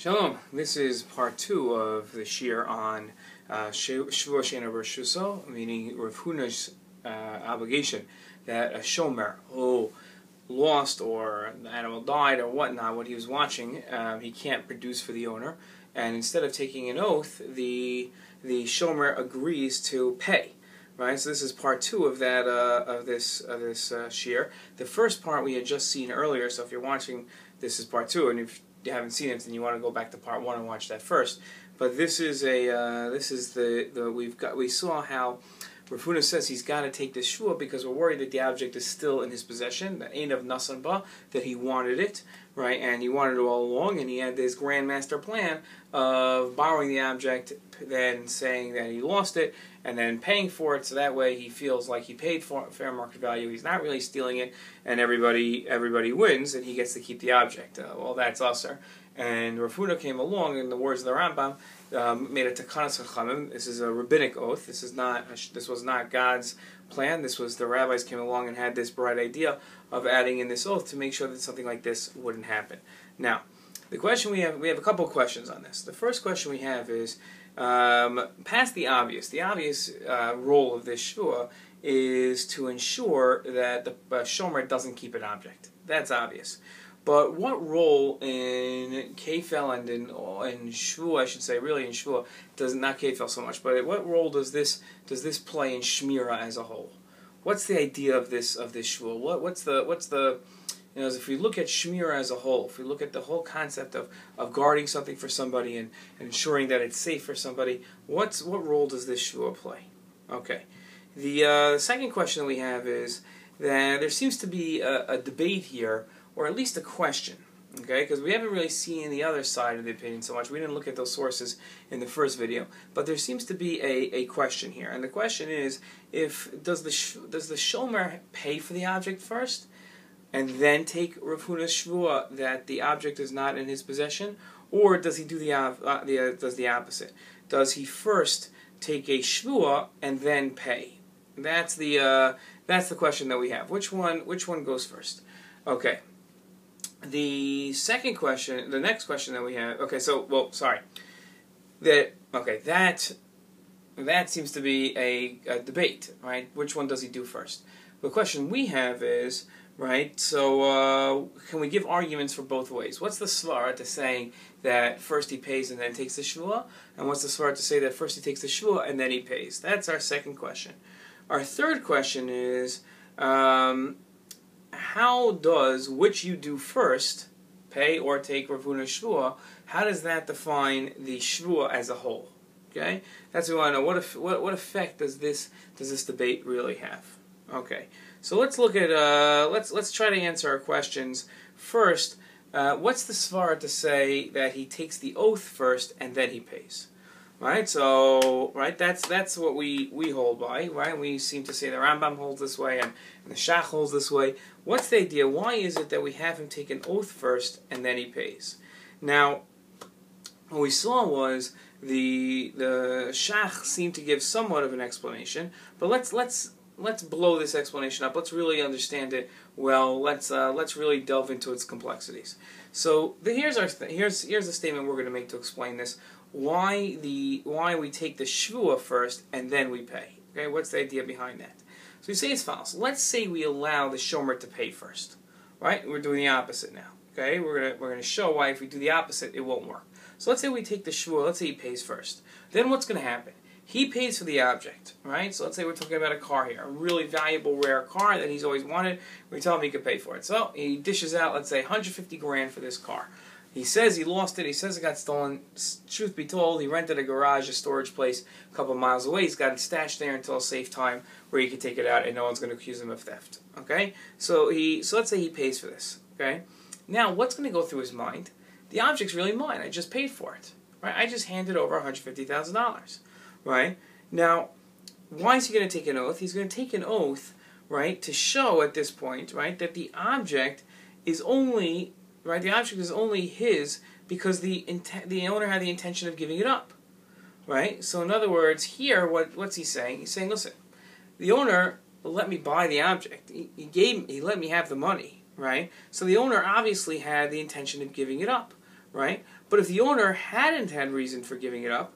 Shalom. This is part 2 of the shir on שבועה, שאינה ברשותו, meaning Rav Huna's obligation that a shomer who lost or the animal died or whatnot, what he was watching, he can't produce for the owner, and instead of taking an oath, the shomer agrees to pay. Right, so this is part 2 of that of this shir. The first part we had just seen earlier. So if you're watching, this is part 2, and if you haven't seen it, then you want to go back to part 1 and watch that first. But this is we saw how Rav Huna says he's got to take this shvua because we're worried that the object is still in his possession, that ain't of nasan ba, that he wanted it, right? And he wanted it all along, and he had this grand master plan of borrowing the object, then saying that he lost it, and then paying for it, so that way he feels like he paid for fair market value. He's not really stealing it, and everybody wins, and he gets to keep the object. Well, that's usher. And Rav Huna came along, in the words of the Rambam, made a takanas chachamim. This is a rabbinic oath. This was not God's plan. This was the rabbis came along and had this bright idea of adding in this oath to make sure that something like this wouldn't happen. Now, the question we have a couple of questions on this. The first question we have is past the obvious. The obvious role of this shvua is to ensure that the shomer doesn't keep an object. That's obvious. But what role in kefel and in shvua, I should say, really in shvua, does not kefel so much, but what role does this play in shmira as a whole? What's the idea of this shvua? What's the if we look at shmira as a whole, if we look at the whole concept of guarding something for somebody and ensuring that it's safe for somebody, what role does this shvua play? Okay. The second question that we have is that there seems to be a debate here, or at least a question, okay? Because we haven't really seen the other side of the opinion so much. We didn't look at those sources in the first video, but there seems to be a question here, and the question is: does the shomer pay for the object first, and then take Rav Huna's shvua that the object is not in his possession, or does he do the opposite? Does he first take a shvua and then pay? That's the question that we have. Which one goes first? Okay. The second question, the next question that we have. Okay, that seems to be a debate, right? Which one does he do first? The question we have is, right, so can we give arguments for both ways? What's the svara to saying that first he pays and then takes the shvua? And what's the svara to say that first he takes the shvua and then he pays? That's our second question. Our third question is, how does which you do first, pay or take Rav Huna's shvua, how does that define the shvua as a whole? Okay? That's what we want to know. What effect does this debate really have? Okay. So let's look at let's try to answer our questions. First, what's the svara to say that he takes the oath first and then he pays? Right, so that's what we hold by, right? We seem to say the Rambam holds this way and the Shach holds this way. What's the idea? Why is it that we have him take an oath first and then he pays? Now, what we saw was the Shach seemed to give somewhat of an explanation, but let's blow this explanation up. Let's really understand it well. Let's really delve into its complexities. So here's the statement we're going to make to explain this. Why we take the shvua first and then we pay? Okay, what's the idea behind that? So we say as follows. Let's say we allow the shomer to pay first, right? We're doing the opposite now. Okay, we're gonna show why if we do the opposite it won't work. So let's say we take the shvua. Let's say he pays first. Then what's going to happen? He pays for the object, right? So let's say we're talking about a car here, a really valuable, rare car that he's always wanted. We tell him he could pay for it. So he dishes out, let's say, 150 grand for this car. He says he lost it. He says it got stolen. Truth be told, he rented a garage, a storage place a couple miles away. He's got it stashed there until a safe time where he can take it out and no one's going to accuse him of theft. Okay? So let's say he pays for this. Okay? Now, what's going to go through his mind? The object's really mine. I just paid for it. Right? I just handed over $150,000. Right? Now, why is he going to take an oath? He's going to take an oath, right, to show at this point, right, that the object is only... Right, the object is only his because the owner had the intention of giving it up. Right? So in other words, here, what's he saying? He's saying, listen, the owner let me buy the object. He let me have the money. Right? So the owner obviously had the intention of giving it up. Right? But if the owner hadn't had reason for giving it up,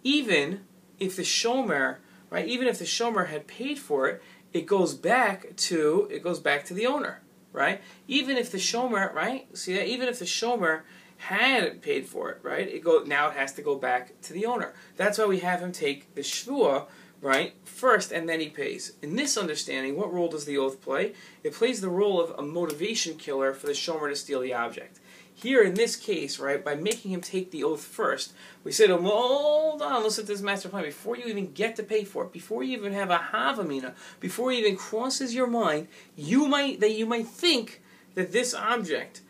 even if the shomer, right, even if the shomer had paid for it, it goes back to the owner, right? Even if the shomer, right? See that? Even if the shomer had paid for it, right? Now it has to go back to the owner. That's why we have him take the shvua, right, first, and then he pays. In this understanding, what role does the oath play? It plays the role of a motivation killer for the shomer to steal the object. Here, in this case, right, by making him take the oath first, we say to him, hold on, listen to this master plan. Before you even get to pay for it, before you even have a havamina, before it even crosses your mind, you might think that this object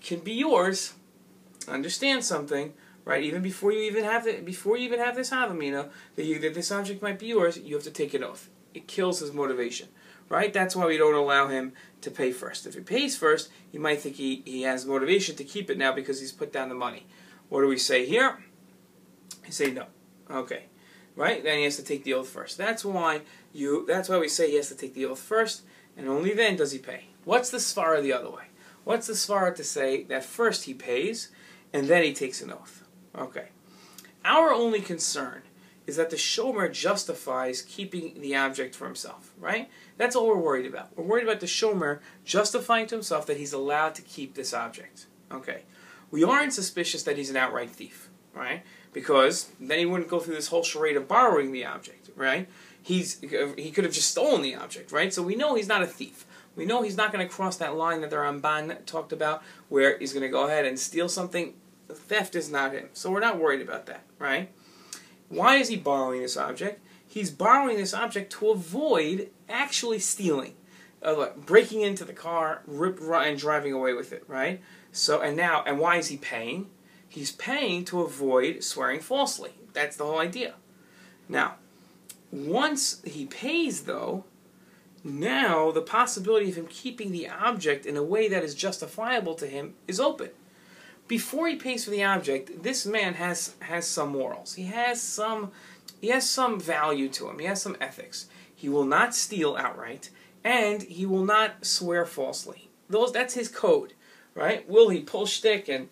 can be yours. Understand something, right? Even before you even have this havamina, that this object might be yours, you have to take an oath. It kills his motivation, right? That's why we don't allow him to pay first. If he pays first, you might think he has motivation to keep it now because he's put down the money. What do we say here? You say no. Okay, right? Then he has to take the oath first. That's why we say he has to take the oath first, and only then does he pay. What's the svara the other way? What's the svara to say that first he pays and then he takes an oath? Okay. Our only concern is that the shomer justifies keeping the object for himself, right? That's all we're worried about. We're worried about the shomer justifying to himself that he's allowed to keep this object. Okay. We aren't suspicious that he's an outright thief, right? Because then he wouldn't go through this whole charade of borrowing the object, right? He could have just stolen the object, right? So we know he's not a thief. We know he's not going to cross that line that the Ramban talked about where he's going to go ahead and steal something. Theft is not him. So we're not worried about that, right? Why is he borrowing this object? He's borrowing this object to avoid actually stealing, breaking into the car, and driving away with it, right? So and why is he paying? He's paying to avoid swearing falsely. That's the whole idea. Now, once he pays, though, now the possibility of him keeping the object in a way that is justifiable to him is open. Before he pays for the object, this man has some morals. He has some value to him. He has some ethics. He will not steal outright, and he will not swear falsely. That's his code, right? Will he pull shtick and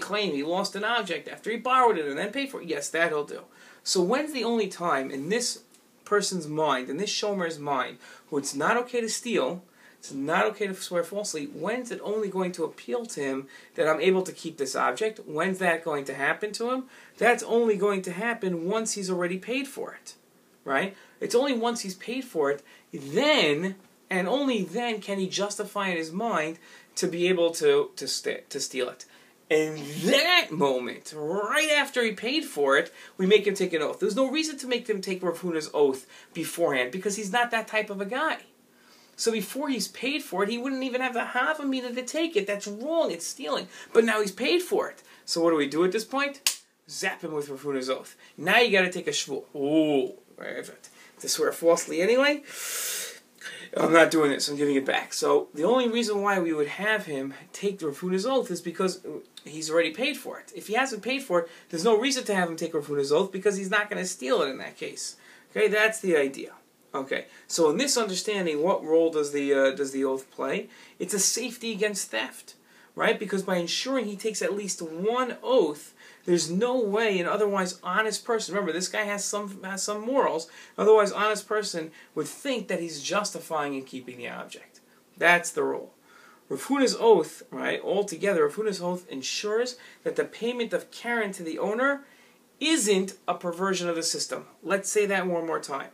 claim he lost an object after he borrowed it and then pay for it? Yes, that he'll do. So when's the only time in this person's mind, in this shomer's mind, who it's not okay to steal, it's not okay to swear falsely, when's it only going to appeal to him that I'm able to keep this object? When's that going to happen to him? That's only going to happen once he's already paid for it, right? It's only once he's paid for it, then, and only then, can he justify in his mind to be able to steal it. And that moment, right after he paid for it, we make him take an oath. There's no reason to make him take Rav Huna's oath beforehand, because he's not that type of a guy. So before he's paid for it, he wouldn't even have the havamina to take it. That's wrong. It's stealing. But now he's paid for it. So what do we do at this point? Zap him with Rav Huna's oath. Now you got to take a shvua. Oh, to swear falsely anyway? I'm not doing this. I'm giving it back. So the only reason why we would have him take Rav Huna's oath is because he's already paid for it. If he hasn't paid for it, there's no reason to have him take Rav Huna's oath because he's not going to steal it in that case. Okay, that's the idea. Okay, so in this understanding, what role does the oath play? It's a safety against theft, right? Because by ensuring he takes at least one oath, there's no way an otherwise honest person, remember this guy has some morals, otherwise honest person would think that he's justifying in keeping the object. That's the rule. Rav Huna's oath, right, altogether, Rav Huna's oath ensures that the payment of Karen to the owner isn't a perversion of the system. Let's say that one more time.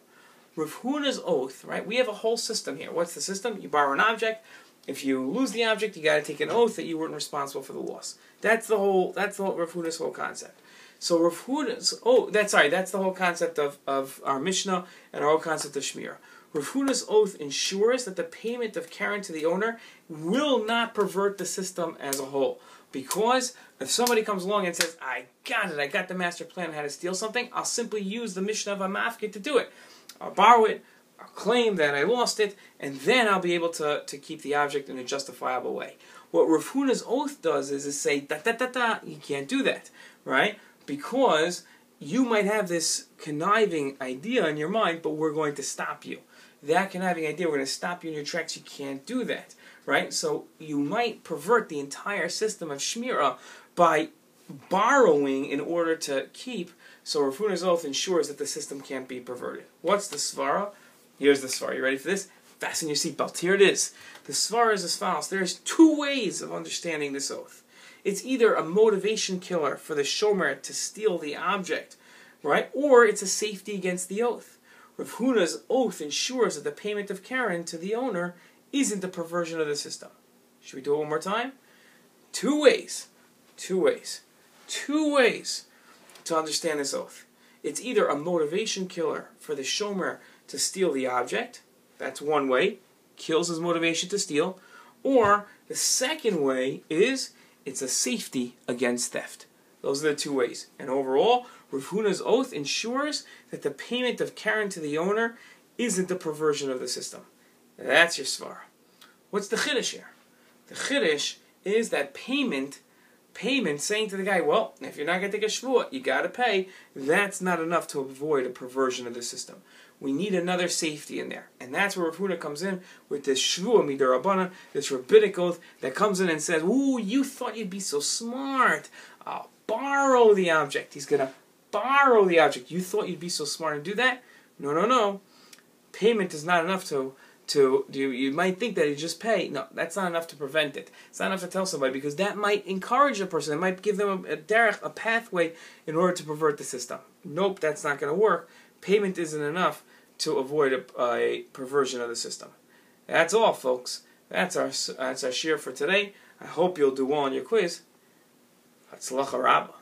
Rav Huna's oath, right? We have a whole system here. What's the system? You borrow an object. If you lose the object, you got to take an oath that you weren't responsible for the loss. That's the whole Rav Huna's whole concept. So Rav Huna's that's the whole concept of our Mishnah and our whole concept of Shmira. Rav Huna's oath ensures that the payment of Karen to the owner will not pervert the system as a whole. Because if somebody comes along and says, I got the master plan on how to steal something, I'll simply use the Mishnah of Amafke to do it. I'll borrow it, I'll claim that I lost it, and then I'll be able to keep the object in a justifiable way. What Rav Huna's oath does is say, you can't do that, right? Because you might have this conniving idea in your mind, but we're going to stop you. That conniving idea, we're going to stop you in your tracks, you can't do that, right? So you might pervert the entire system of Shmira by borrowing in order to keep, so Rav Huna's oath ensures that the system can't be perverted. What's the svara? Here's the svara. You ready for this? Fasten your seatbelt. Here it is. The svara is as follows. There's two ways of understanding this oath. It's either a motivation killer for the shomer to steal the object, right? Or it's a safety against the oath. Rav Huna's oath ensures that the payment of Karen to the owner isn't a perversion of the system. Should we do it one more time? Two ways to understand this oath. It's either a motivation killer for the shomer to steal the object. That's one way. Kills his motivation to steal. Or the second way is it's a safety against theft. Those are the two ways. And overall, Rav Huna's oath ensures that the payment of Karen to the owner isn't a perversion of the system. That's your svara. What's the chiddush here? The chiddush is that payment saying to the guy, well, if you're not going to take a shvuah, you got to pay. That's not enough to avoid a perversion of the system. We need another safety in there. And that's where Rav Huna comes in with this shvuah midarabanan, this rabbinic oath that comes in and says, ooh, you thought you'd be so smart. I'll borrow the object. He's going to borrow the object. You thought you'd be so smart and do that? No. Payment is not enough to you might think that you just pay. No, that's not enough to prevent it. It's not enough to tell somebody, because that might encourage a person. It might give them a derech, a pathway in order to pervert the system. Nope, that's not going to work. Payment isn't enough to avoid a perversion of the system. That's all, folks. That's our shir for today. I hope you'll do well on your quiz. Hatzlacha Rabbah.